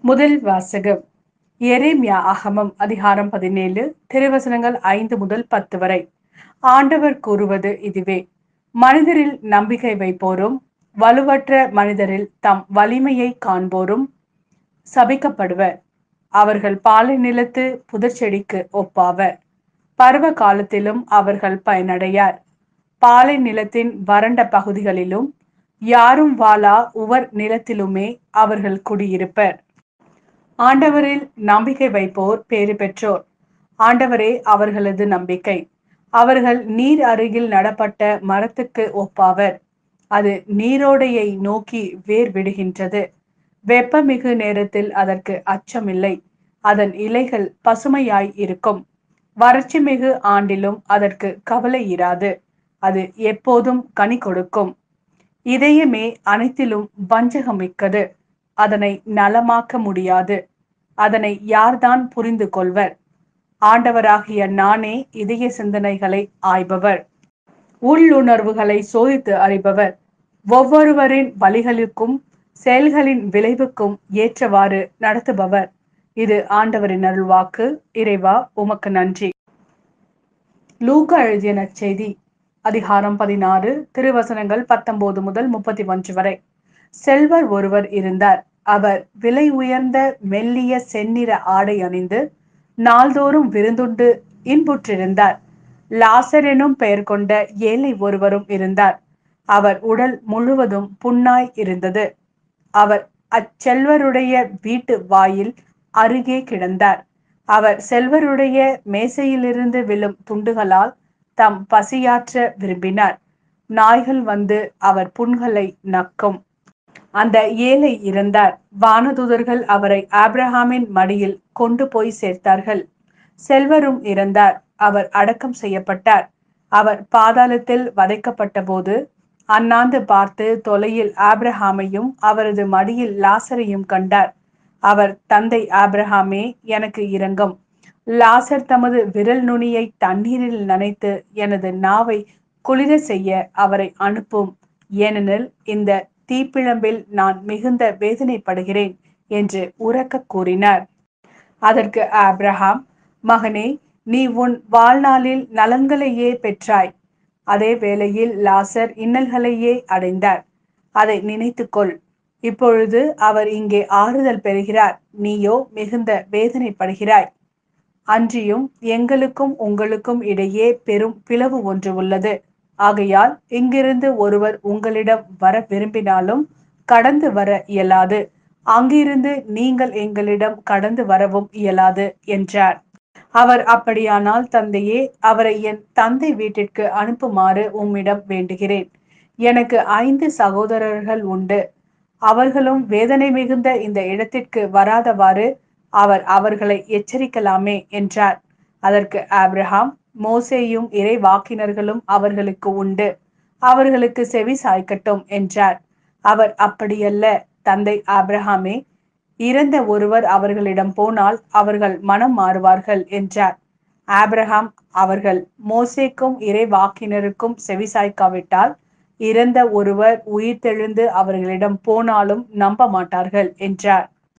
முதல் வாசகம் எரேமியா ஆகமம் அதிகாரம் 17 திருவசனங்கள் 5 முதல் 10 வரை. ஆண்டவர் கூறுவது இதுவே: மனிதரில் நம்பிக்கை வைப்போரும் வலுவற்ற மனிதரில் தம் வலிமையை காண்போரும் சபிக்கப்படுவர். அவர்கள் பாலை நிலத்து புதர்ச்செடிக்கு ஒப்பாவர். பருவ காலத்திலும் அவர்கள் பயனடையார். பாலை நிலத்தின் வறண்ட பகுதிகளிலும் யாரும் வாழா உவர் நிலத்திலுமே அவர்கள் குடியிருப்பர். ஆண்டவரில் நம்பிக்கை வைப்போர் பேறு பெற்றோர். ஆண்டவரே அவர்களது நம்பிக்கை. அவர்கள் நீர் அருகில் நடப்பட்ட மரத்துக்கு ஒப்பாவர். அது நீரோடையை நோக்கி வேர் விடுகின்றது. வெப்பமிகு நேரத்தில் அதற்கு அச்சமில்லை. அதன் இலைகள் பசுமையாய் இருக்கும். வறட்சி மிகு ஆண்டிலும் அதற்கு கவலை இராது. அது எப்போதும் கனி கொடுக்கும். இதயமே அனைத்திலும் வஞ்சகமிக்கது. அதனை நலமாக்க முடியாது. அதனை யார்தான் புரிந்து கொள்வர்? ஆண்டவராகிய நானே இதய சிந்தனைகளை ஆய்பவர், உள்ளுணர்வுகளை சோதித்து அறிபவர். ஒவ்வொருவரின் வழிகளுக்கும் செயல்களின் விளைவுக்கும் ஏற்றவாறு நடத்துபவர். இது ஆண்டவரின் அருள்வாக்கு. இறைவா, உமக்கு நன்றி. லூக்கா எழுதிய நற்செய்தி அதிகாரம் 16 திருவசனங்கள் 19 முதல் 31 வரை. செல்வர் ஒருவர் இருந்தார். அவர் விலை உயர்ந்த மெல்லிய செந்நிற ஆடை அணிந்து நாள்தோறும் விருந்துண்டு இன்புற்றிருந்தார். லாசர் எனும் பெயர் கொண்ட ஏழை ஒருவரும் இருந்தார். அவர் உடல் முழுவதும் புண்ணாய் இருந்தது. அவர் அச்செல்வருடைய வீட்டு வாயில் அருகே கிடந்தார். அவர் செல்வருடைய மேசையிலிருந்து விழும் துண்டுகளால் தம் பசியாற்ற விரும்பினார். நாய்கள் வந்து அவர் புண்களை நக்கும். அந்த ஏழை இறந்தார். வானதூதர்கள் அவரை ஆபிரகாமின் மடியில் கொண்டு போய் சேர்த்தார்கள். செல்வரும் இறந்தார். அவர் அடக்கம் செய்யப்பட்டார். அவர் பாதாளத்தில் வதைக்கப்பட்ட போது அண்ணாந்து பார்த்து தொலையில் ஆபிரகாமையும் அவரது மடியில் லாசரையும் கண்டார். அவர், தந்தை ஆபிரகாமே, எனக்கு இரங்கும். லாசர் தமது விரல் நுனியை தண்ணீரில் நனைத்து எனது நாவை குளிர செய்ய அவரை அனுப்பும். ஏனெனில் இந்த தீப்பிழம்பில் நான் மிகுந்த வேதனைப்படுகிறேன் என்று உரக்க கூறினார். அதற்கு ஆபிரகாம், மகனே, நீ உன் வாழ்நாளில் நலன்களையே பெற்றாய். அதே வேளையில் லாசர் இன்னல்களையே அடைந்தார். அதை நினைத்துக்கொள். இப்பொழுது அவர் இங்கே ஆறுதல் பெறுகிறார். நீயோ மிகுந்த வேதனைப்படுகிறாய். அன்றியும் எங்களுக்கும் உங்களுக்கும் இடையே பெரும் பிளவு ஒன்று உள்ளது. ஆகையால் இங்கிருந்து ஒருவர் உங்களிடம் வர விரும்பினாலும் கடந்து வர இயலாது. அங்கிருந்து நீங்கள் எங்களிடம் கடந்து வரவும் இயலாது என்றார். அவர், அப்படியானால் தந்தையே, அவரை என் தந்தை வீட்டிற்கு அனுப்புமாறு உம்மிடம் வேண்டுகிறேன். எனக்கு 5 சகோதரர்கள் உண்டு. அவர்களும் வேதனை மிகுந்த இந்த இடத்திற்கு வராதவாறு அவர் அவர்களை எச்சரிக்கலாமே என்றார். அதற்கு ஆபிரகாம், மோசேயும் இறைவாக்கினர்களும் அவர்களுக்கு உண்டு. அவர்களுக்கு செவி சாய்க்கட்டும் என்றார். அவர், அப்படியல்ல தந்தை ஆபிரகாமே, இறந்த ஒருவர் அவர்களிடம் போனால் அவர்கள் மனம் மாறுவார்கள் என்றார். ஆபிரகாம், அவர்கள் மோசேக்கும் இறைவாக்கினருக்கும் செவிசாய்க்காவிட்டால் இறந்த ஒருவர் உயிர்த்தெழுந்து அவர்களிடம் போனாலும் நம்ப மாட்டார்கள் என்றார்.